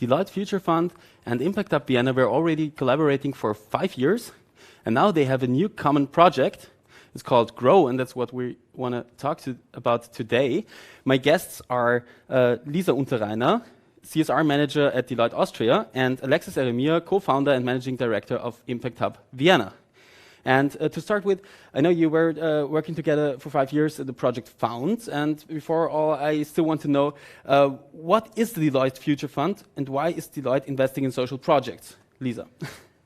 Deloitte Future Fund and Impact Hub Vienna were already collaborating for 5 years, and now they have a new common project. It's called Grow, and that's what we want to talk about today. My guests are Lisa Unterreiner, CSR Manager at Deloitte Austria, and Alexis Eremia, Co-founder and Managing Director of Impact Hub Vienna. And to start with, I know you were working together for 5 years at the project Found, and before all, I still want to know, what is the Deloitte Future Fund, and why is Deloitte investing in social projects? Lisa.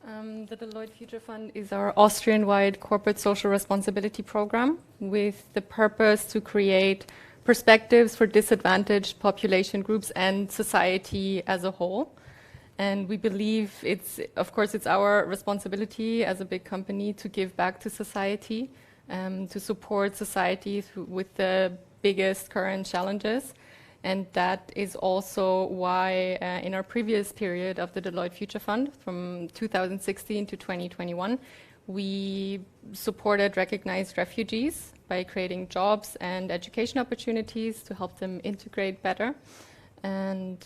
The Deloitte Future Fund is our Austrian-wide corporate social responsibility program with the purpose to create perspectives for disadvantaged population groups and society as a whole. And we believe it's our responsibility as a big company to give back to society, to support society with the biggest current challenges. And that is also why in our previous period of the Deloitte Future Fund, from 2016 to 2021, we supported recognized refugees by creating jobs and education opportunities to help them integrate better. And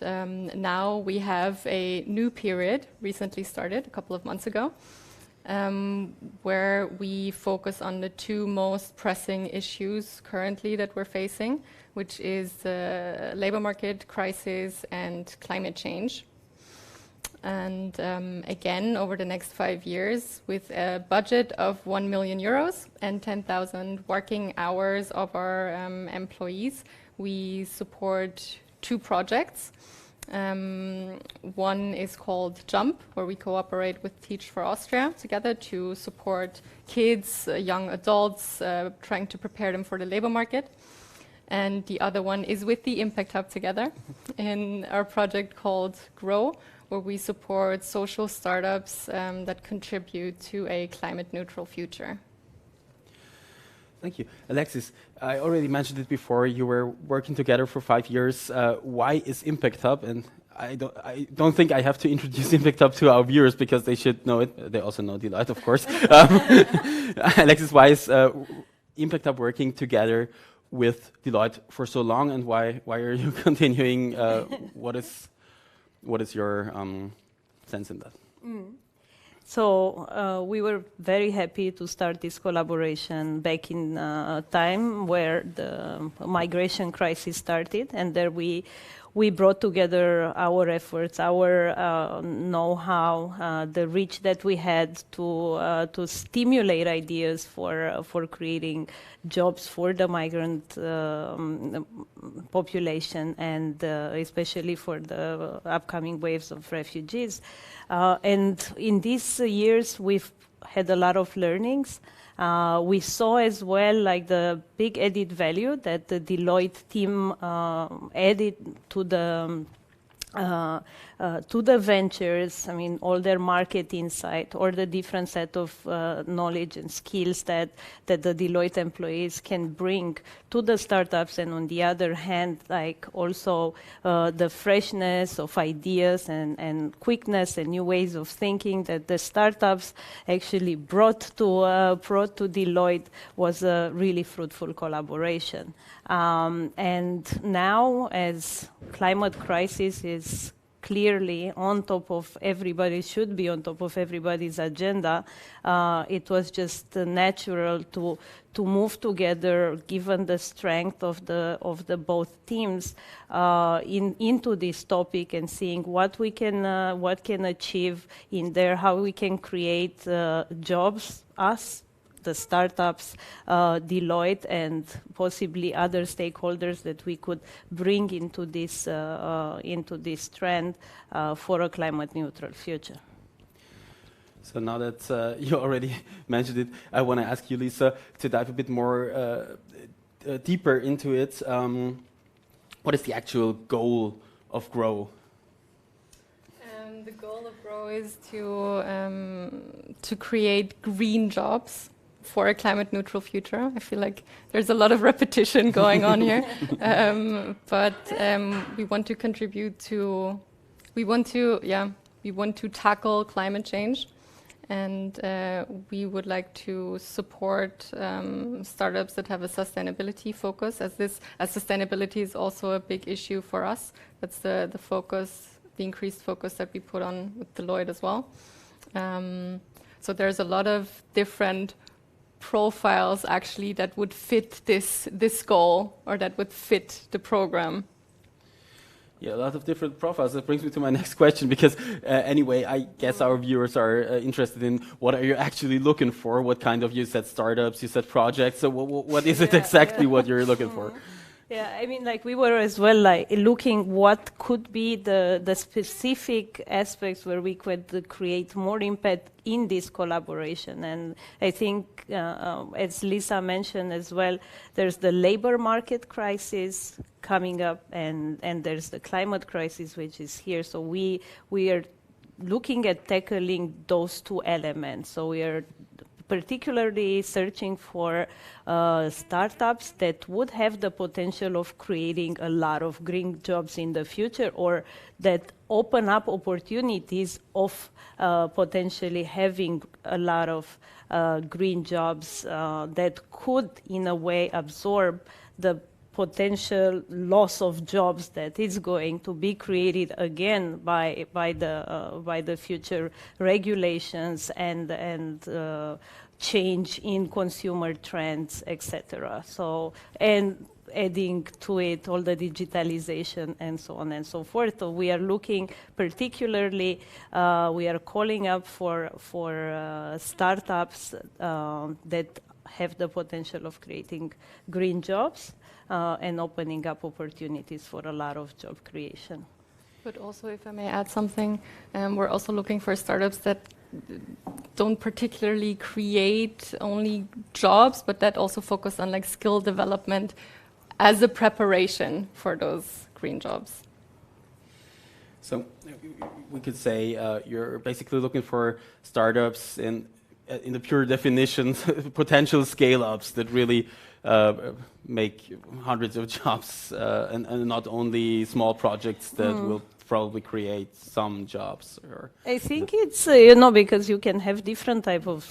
now we have a new period, recently started a couple of months ago, where we focus on the two most pressing issues currently that we're facing, which is the labor market crisis and climate change. And again, over the next 5 years, with a budget of 1 million euros and 10,000 working hours of our employees, we support 2 projects. One is called Jump, where we cooperate with Teach for Austria together to support kids, young adults, trying to prepare them for the labor market. And the other one is with the Impact Hub together in our project called Grow, where we support social startups that contribute to a climate neutral future. Thank you. Alexis, I already mentioned it before, you were working together for 5 years. Why is Impact Hub? And I don't think I have to introduce Impact Hub to our viewers because they should know it. They also know Deloitte, of course. Alexis, why is Impact Hub working together with Deloitte for so long, and why are you continuing? What is your sense in that? So we were very happy to start this collaboration back in time where the migration crisis started, and there we brought together our efforts, our know-how, the reach that we had to stimulate ideas for creating jobs for the migrant population, and especially for the upcoming waves of refugees. And in these years, we've had a lot of learnings. We saw as well like the big added value that the Deloitte team added to the ventures. I mean, all their market insight, or the different set of knowledge and skills that the Deloitte employees can bring to the startups, and on the other hand, like also the freshness of ideas and quickness and new ways of thinking that the startups actually brought to Deloitte was a really fruitful collaboration. And now, as climate crisis is clearly on top of everybody, should be on top of everybody's agenda, it was just natural to move together, given the strength of the both teams, into this topic, and seeing what can achieve in there, how we can create jobs, the startups, Deloitte, and possibly other stakeholders that we could bring into this trend for a climate neutral future. So now that you already mentioned it, I want to ask you, Lisa, to dive a bit more deeper into it. What is the actual goal of Grow? The goal of Grow is to create green jobs for a climate neutral future. I feel like there's a lot of repetition going on here, but we want to contribute to. We want to tackle climate change, and we would like to support startups that have a sustainability focus, as sustainability is also a big issue for us. That's the focus the increased focus that we put on with Deloitte as well. So there's a lot of different profiles actually that would fit this goal, or that would fit the program. Yeah, a lot of different profiles. That brings me to my next question, because anyway, I guess our viewers are interested in what are you actually looking for? What kind of, you said startups, you said projects, so what is it exactly what you're looking for? Yeah, I mean, like, we were as well like looking what could be the specific aspects where we could create more impact in this collaboration. And I think, as Lisa mentioned as well, there's the labor market crisis coming up, and there's the climate crisis, which is here. So we are looking at tackling those two elements. So we are particularly searching for startups that would have the potential of creating a lot of green jobs in the future, or that open up opportunities of potentially having a lot of green jobs that could, in a way, absorb the potential loss of jobs that is going to be created again by the future regulations and change in consumer trends, etc. So, and adding to it all the digitalization and so on and so forth. So we are looking particularly, we are calling up for startups that have the potential of creating green jobs and opening up opportunities for a lot of job creation. But also, if I may add something, we're also looking for startups that don't particularly create only jobs, but that also focus on like skill development as a preparation for those green jobs. So we could say you're basically looking for startups in the pure definition, potential scale-ups that really make hundreds of jobs, and not only small projects that will probably create some jobs. Or I think it's, because you can have different type of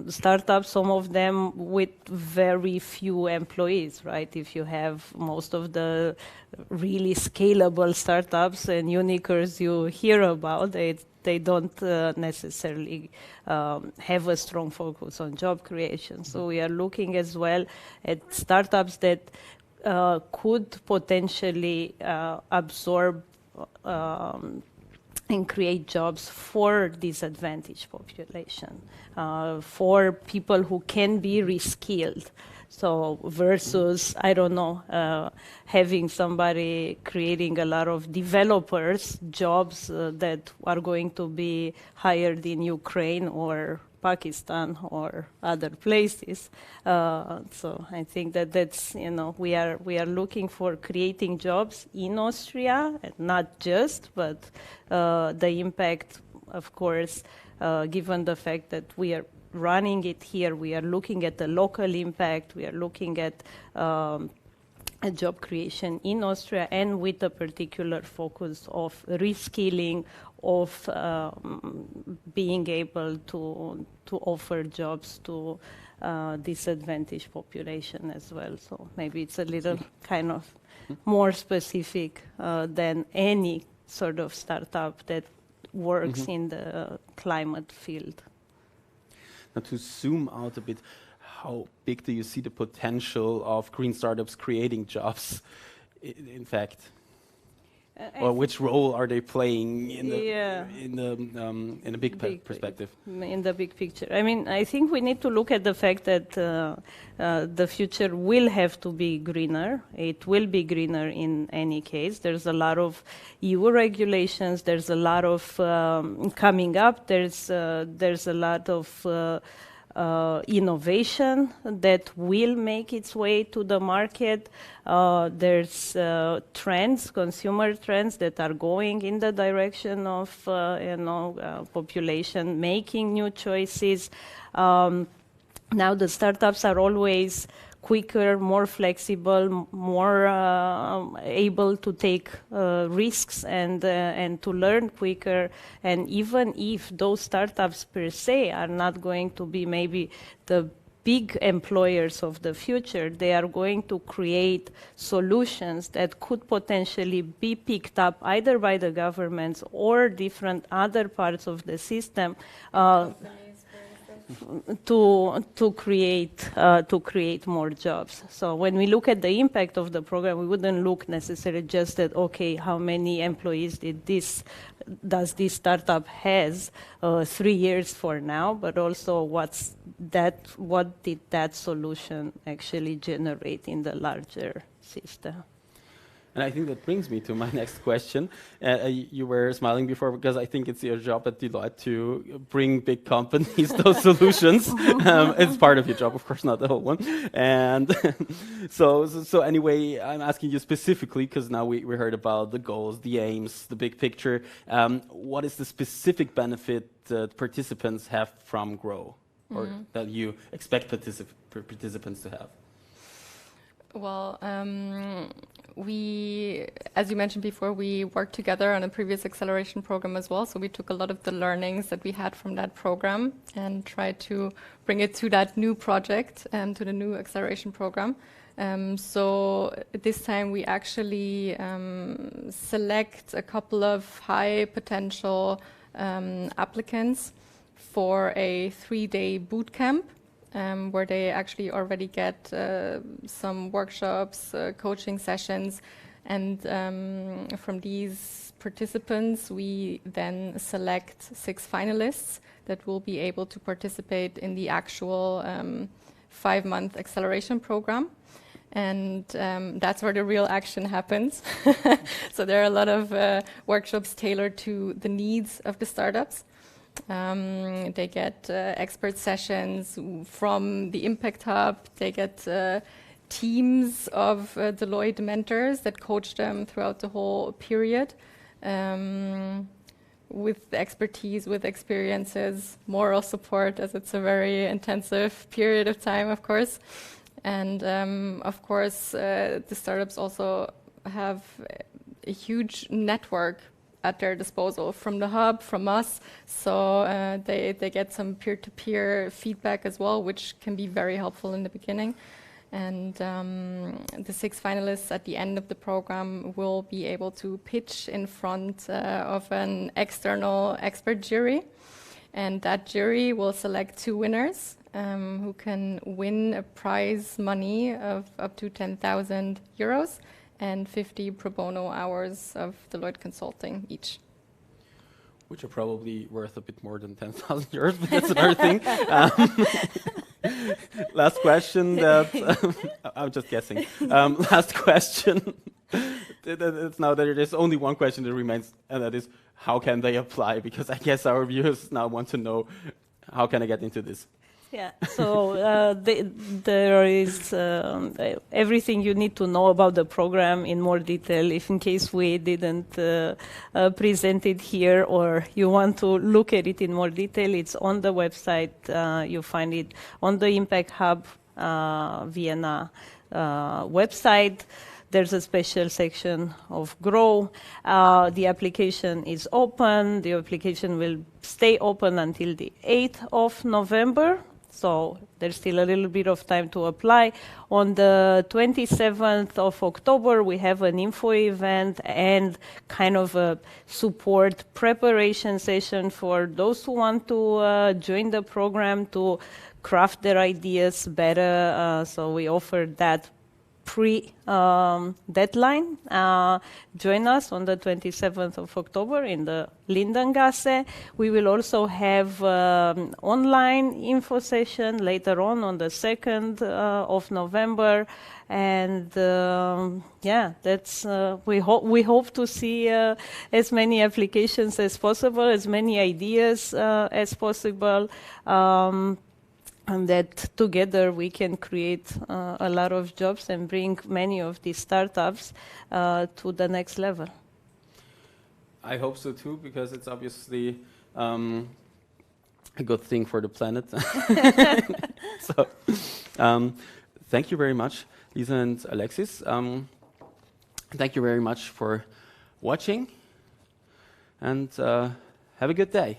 startups, some of them with very few employees, right? If you have most of the really scalable startups and unicorns you hear about, they don't necessarily have a strong focus on job creation. So we are looking as well at startups that could potentially absorb and create jobs for disadvantaged population, for people who can be reskilled. So versus, I don't know, having somebody creating a lot of developers jobs that are going to be hired in Ukraine or Pakistan or other places. So I think that's, we are looking for creating jobs in Austria, and not just, but the impact, of course, given the fact that we are running it here, we are looking at the local impact, we are looking at job creation in Austria, and with a particular focus of reskilling, of being able to offer jobs to disadvantaged population as well. So maybe it's a little kind of more specific than any sort of startup that works in the climate field. Now, to zoom out a bit, how big do you see the potential of green startups creating jobs, in fact? Or which role are they playing in the big perspective? In the big picture. I mean, I think we need to look at the fact that the future will have to be greener. It will be greener in any case. There's a lot of EU regulations. There's a lot of coming up. There's a lot of innovation that will make its way to the market. There's trends, consumer trends that are going in the direction of population making new choices. Now the startups are always quicker, more flexible, more able to take risks and to learn quicker. And even if those startups per se are not going to be maybe the big employers of the future, they are going to create solutions that could potentially be picked up either by the governments or different other parts of the system to create more jobs. So when we look at the impact of the program, we wouldn't look necessarily just at, okay, how many employees does this startup has 3 years for now, but also what did that solution actually generate in the larger system. And I think that brings me to my next question. You were smiling before because I think it's your job at Deloitte to bring big companies those solutions. It's part of your job, of course, not the whole one. And so anyway, I'm asking you specifically because now we heard about the goals, the aims, the big picture. What is the specific benefit that participants have from Grow, or that you expect participants to have? Well, as you mentioned before, we worked together on a previous acceleration program as well. So we took a lot of the learnings that we had from that program and tried to bring it to that new project and to the new acceleration program. So this time we actually select a couple of high potential applicants for a 3-day boot camp. Where they actually already get some workshops, coaching sessions, and from these participants we then select 6 finalists that will be able to participate in the actual 5-month acceleration program. And that's where the real action happens. So there are a lot of workshops tailored to the needs of the startups. They get expert sessions from the Impact Hub. They get teams of Deloitte mentors that coach them throughout the whole period with expertise, with experiences, moral support, as it's a very intensive period of time, of course. And of course, the startups also have a huge network at their disposal from the hub, from us. So they get some peer-to-peer feedback as well, which can be very helpful in the beginning. And the 6 finalists at the end of the program will be able to pitch in front of an external expert jury. And that jury will select 2 winners who can win a prize money of up to 10,000 euros. And 50 pro bono hours of Deloitte consulting each. Which are probably worth a bit more than 10,000 euros, but that's another thing. Last question I'm just guessing. Last question. It's now that there's only one question that remains, and that is, how can they apply? Because I guess our viewers now want to know, how can I get into this? Yeah, so there is everything you need to know about the program in more detail. If in case we didn't present it here, or you want to look at it in more detail, it's on the website. You find it on the Impact Hub Vienna website. There's a special section of Grow. The application is open. The application will stay open until the 8th of November. So there's still a little bit of time to apply. On the 27th of October, we have an info event and kind of a support preparation session for those who want to join the program to craft their ideas better. So we offer that pre-deadline. Join us on the 27th of October in the Lindengasse. We will also have online info session later on the 2nd of November. And that's we hope to see as many applications as possible, as many ideas as possible. And that together we can create a lot of jobs and bring many of these startups to the next level. I hope so too, because it's obviously a good thing for the planet. So, thank you very much, Lisa and Alexis. Thank you very much for watching, and have a good day.